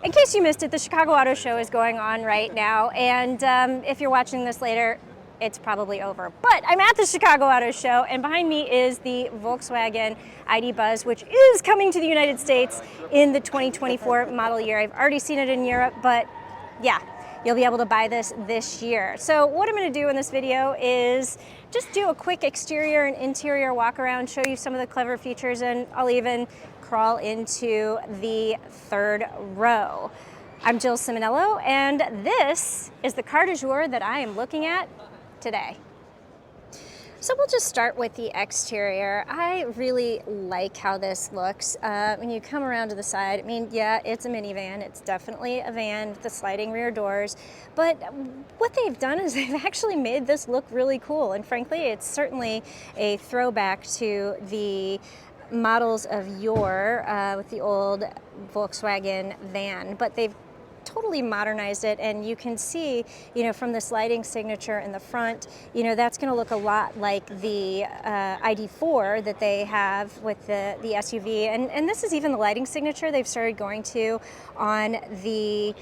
In case you missed it, the Chicago Auto Show is going on right now, and if you're watching this later, it's probably over. But I'm at the Chicago Auto Show, and behind me is the Volkswagen ID Buzz, which is coming to the United States in the 2024 model year. I've already seen it in Europe, but yeah, you'll be able to buy this year. So what I'm going to do in this video is just do a quick exterior and interior walk around, show you some of the clever features, and I'll even crawl into the third row. I'm Jill Ciminillo, and this is the car du jour that I am looking at today. So we'll just start with the exterior. I really like how this looks. When you come around to the side, I mean, yeah, it's a minivan. It's definitely a van with the sliding rear doors. But what they've done is they've actually made this look really cool. And frankly, it's certainly a throwback to the models of yore with the old Volkswagen van. But they've totally modernized it, and you can see, you know, from the sliding signature in the front, you know, that's going to look a lot like the ID4 that they have with the SUV, and this is even the lighting signature they've started going to on the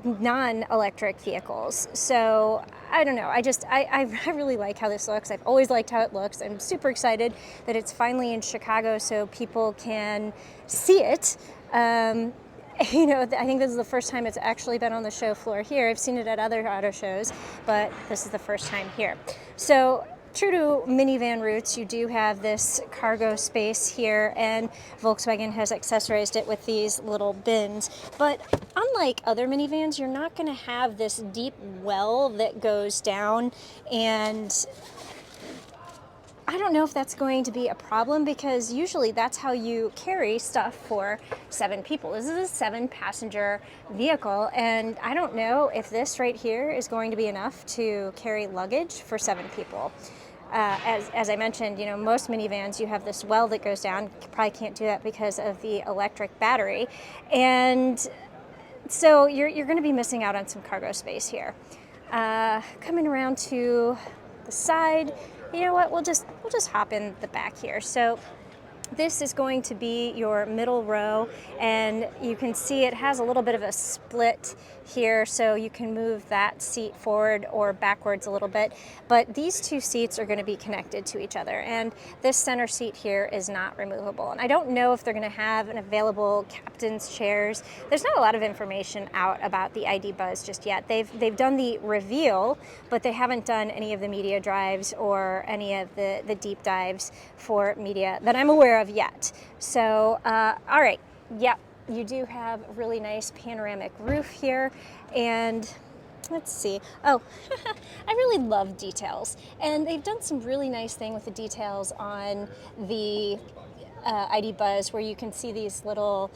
non-electric vehicles. So I don't know, I really like how this looks. I've always liked how it looks. I'm super excited that it's finally in Chicago so people can see it. You know, I think this is the first time it's actually been on the show floor here. I've seen it at other auto shows, but this is the first time here. So true to minivan roots, you do have this cargo space here, and Volkswagen has accessorized it with these little bins. But unlike other minivans, you're not going to have this deep well that goes down, and I don't know if that's going to be a problem, because usually that's how you carry stuff for 7 people. This is a 7-passenger vehicle, and I don't know if this right here is going to be enough to carry luggage for 7 people. As I mentioned, you know, most minivans, you have this well that goes down. You probably can't do that because of the electric battery. And so you're going to be missing out on some cargo space here. Coming around to the side, you know what, we'll just hop in the back here. So this is going to be your middle row, and you can see it has a little bit of a split here, so you can move that seat forward or backwards a little bit. But these two seats are going to be connected to each other, and this center seat here is not removable. And I don't know if they're going to have an available captain's chairs. There's not a lot of information out about the ID Buzz just yet. They've done the reveal, but they haven't done any of the media drives or any of the deep dives for media that I'm aware of yet. So, all right, yep, you do have a really nice panoramic roof here, and let's see. Oh, I really love details, and they've done some really nice thing with the details on the ID Buzz, where you can see these little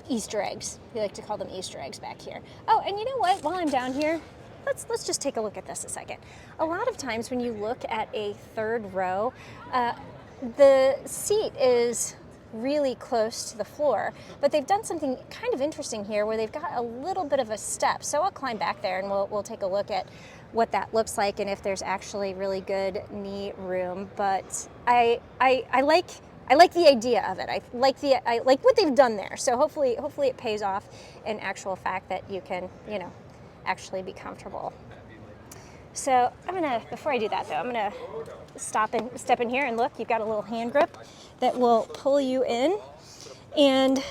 Easter eggs. We like to call them Easter eggs back here. Oh, and you know what? While I'm down here, let's just take a look at this a second. A lot of times when you look at a third row, the seat is really close to the floor, but they've done something kind of interesting here where they've got a little bit of a step. So I'll climb back there and we'll take a look at what that looks like and if there's actually really good knee room. But I like the idea of it. I like what they've done there. So hopefully it pays off in actual fact that you can, you know, actually be comfortable. So before I do that though, I'm gonna step in here and look. You've got a little hand grip that will pull you in, and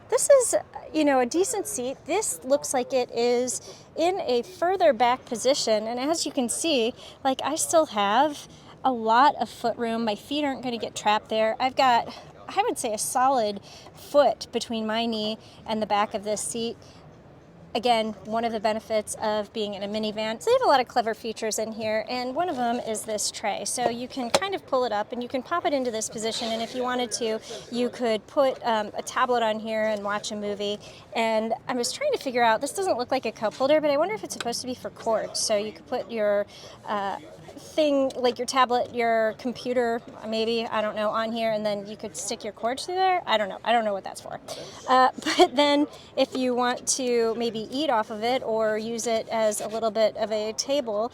this is, you know, a decent seat. This looks like it is in a further back position, and as you can see, like, I still have a lot of foot room. My feet aren't going to get trapped there. I've got, I would say, a solid foot between my knee and the back of this seat. Again, one of the benefits of being in a minivan. So they have a lot of clever features in here, and one of them is this tray. So you can kind of pull it up and you can pop it into this position, and if you wanted to, you could put a tablet on here and watch a movie. And I was trying to figure out, this doesn't look like a cup holder, but I wonder if it's supposed to be for cords. So you could put your thing, like your tablet, your computer, maybe, I don't know, on here, and then you could stick your cords through there. I don't know what that's for. But then if you want to maybe eat off of it or use it as a little bit of a table,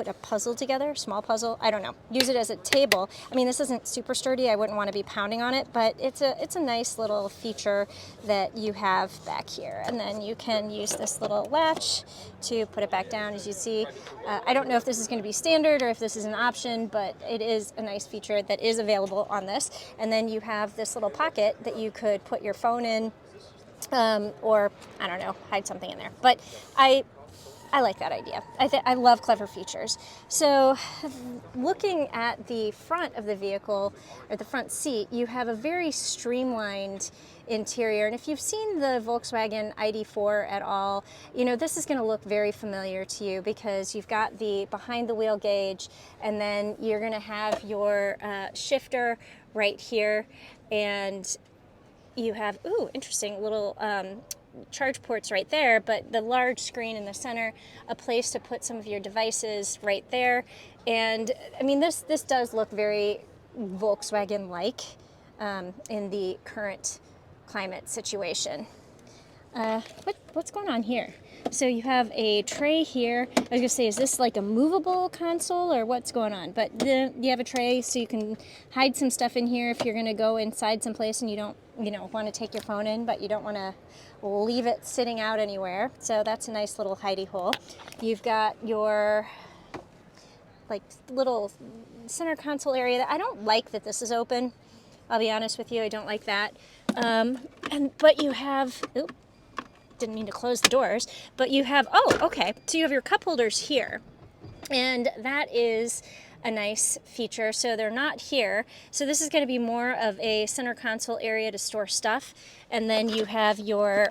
put a puzzle together, small puzzle, I don't know, use it as a table. I mean, this isn't super sturdy, I wouldn't want to be pounding on it, but it's a nice little feature that you have back here. And then you can use this little latch to put it back down, as you see. I don't know if this is going to be standard or if this is an option, but it is a nice feature that is available on this. And then you have this little pocket that you could put your phone in, or I don't know, hide something in there. But I like that idea. I love clever features. So looking at the front of the vehicle, or the front seat, you have a very streamlined interior. And if you've seen the Volkswagen ID4 at all, you know, this is going to look very familiar to you because you've got the behind the wheel gauge, and then you're going to have your shifter right here, and you have, ooh, interesting little charge ports right there, but the large screen in the center, a place to put some of your devices right there. And I mean, this does look very Volkswagen-like in the current climate situation. What's going on here? So you have a tray here. I was gonna say, is this like a movable console or what's going on? But then you have a tray so you can hide some stuff in here if you're gonna go inside someplace and you don't, want to take your phone in, but you don't want to leave it sitting out anywhere. So that's a nice little hidey hole. You've got your like little center console area. That I don't like that this is open. I'll be honest with you, I don't like that. But you have, oops, didn't mean to close the doors, but you have, oh, okay, so you have your cup holders here, and that is a nice feature. So they're not here, so this is going to be more of a center console area to store stuff, and then you have your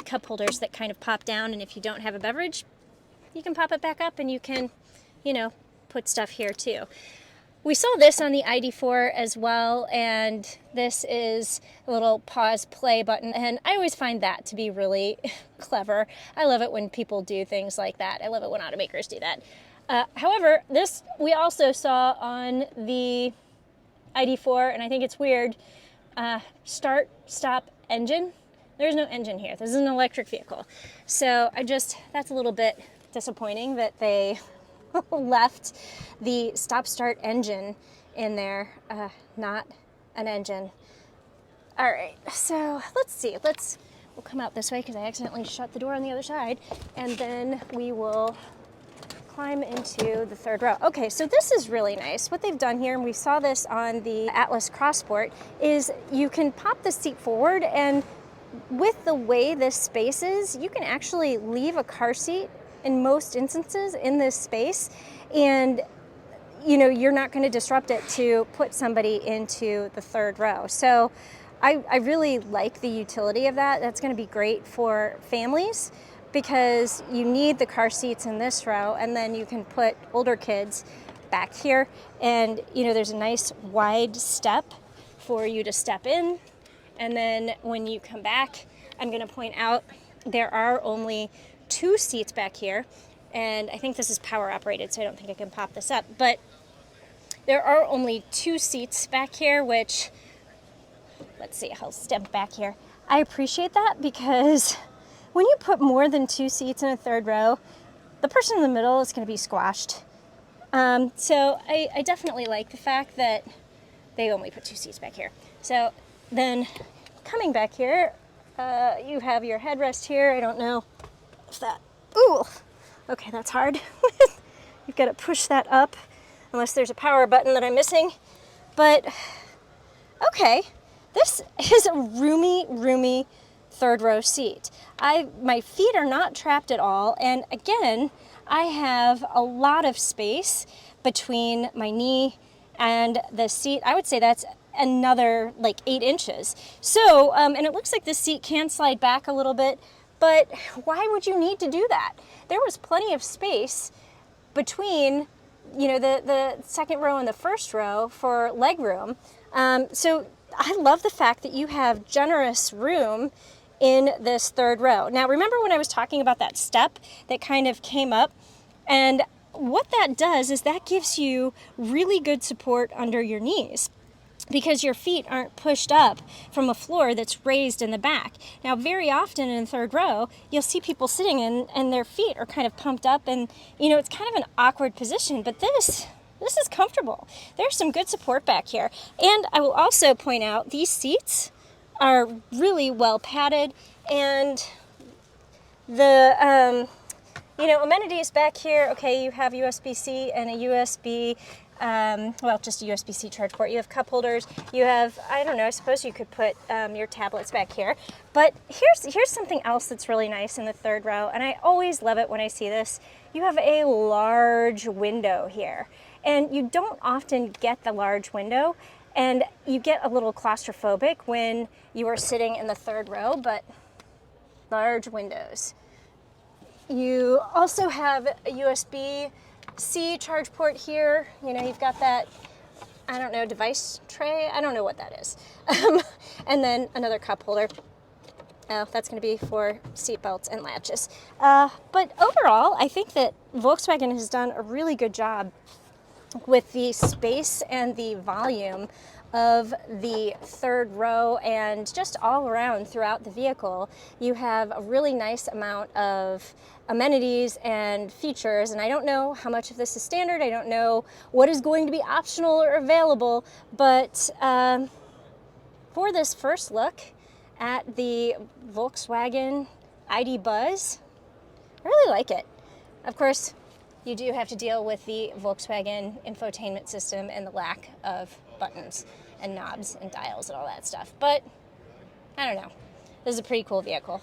cup holders that kind of pop down, and if you don't have a beverage, you can pop it back up and you can, put stuff here too. We saw this on the ID4 as well, and this is a little pause play button, and I always find that to be really clever. I love it when people do things like that. I love it when automakers do that. However, this we also saw on the ID4, and I think it's weird. Start, stop, engine. There's no engine here. This is an electric vehicle. So that's a little bit disappointing that they left the stop-start engine in there, not an engine. All right, so let's see. We'll come out this way because I accidentally shut the door on the other side, and then we will climb into the third row. Okay, so this is really nice. What they've done here, and we saw this on the Atlas Cross Sport, is you can pop the seat forward, and with the way this space is, you can actually leave a car seat in most instances in this space, and you're not going to disrupt it to put somebody into the third row. So I really like the utility of that. That's going to be great for families because you need the car seats in this row, and then you can put older kids back here, and there's a nice wide step for you to step in, and then when you come back, I'm going to point out there are only 2 seats back here, and I think this is power operated, so I don't think I can pop this up, but there are only 2 seats back here, which, let's see, I'll step back here. I appreciate that because when you put more than 2 seats in a third row, the person in the middle is going to be squashed. So I definitely like the fact that they only put 2 seats back here. So then coming back here, you have your headrest here. I don't know if that, ooh, okay, that's hard. You've got to push that up unless there's a power button that I'm missing. But okay, this is a roomy third row seat. My feet are not trapped at all, and again, I have a lot of space between my knee and the seat. I would say that's another like 8 inches. So, and it looks like this seat can slide back a little bit, but why would you need to do that? There was plenty of space between, the second row and the first row for leg room. So I love the fact that you have generous room in this third row. Now, remember when I was talking about that step that kind of came up? And what that does is that gives you really good support under your knees. because your feet aren't pushed up from a floor that's raised in the back. Now, very often in the third row, you'll see people sitting and their feet are kind of pumped up, and it's kind of an awkward position, but this is comfortable. There's some good support back here. And I will also point out these seats are really well padded, and the amenities back here, okay, you have USB-C and a USB, just a USB-C charge port. You have cup holders. You have, I don't know, I suppose you could put your tablets back here. But here's something else that's really nice in the third row, and I always love it when I see this. You have a large window here, and you don't often get the large window, and you get a little claustrophobic when you are sitting in the third row, but large windows. You also have a USB-C charge port here. You've got that, I don't know, device tray. I don't know what that is. And then another cup holder. Oh, that's going to be for seat belts and latches. But overall, I think that Volkswagen has done a really good job with the space and the volume of the third row, and just all around throughout the vehicle, you have a really nice amount of amenities and features. And I don't know how much of this is standard. I don't know what is going to be optional or available, but for this first look at the Volkswagen ID Buzz, I really like it. Of course, you do have to deal with the Volkswagen infotainment system and the lack of buttons and knobs and dials and all that stuff. But I don't know. This is a pretty cool vehicle.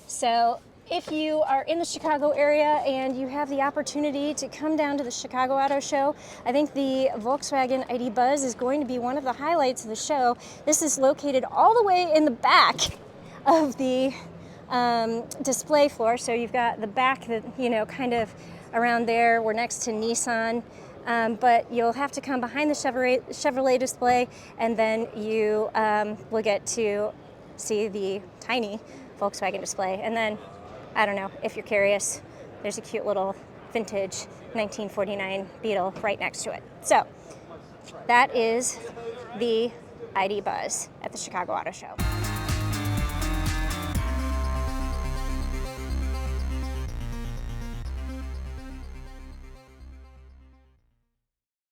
So if you are in the Chicago area and you have the opportunity to come down to the Chicago Auto Show, I think the Volkswagen ID Buzz is going to be one of the highlights of the show. This is located all the way in the back of the display floor. So you've got the back that, kind of around there. We're next to Nissan. But you'll have to come behind the Chevrolet display, and then you will get to see the tiny Volkswagen display. And then, I don't know, if you're curious, there's a cute little vintage 1949 Beetle right next to it. So that is the ID Buzz at the Chicago Auto Show.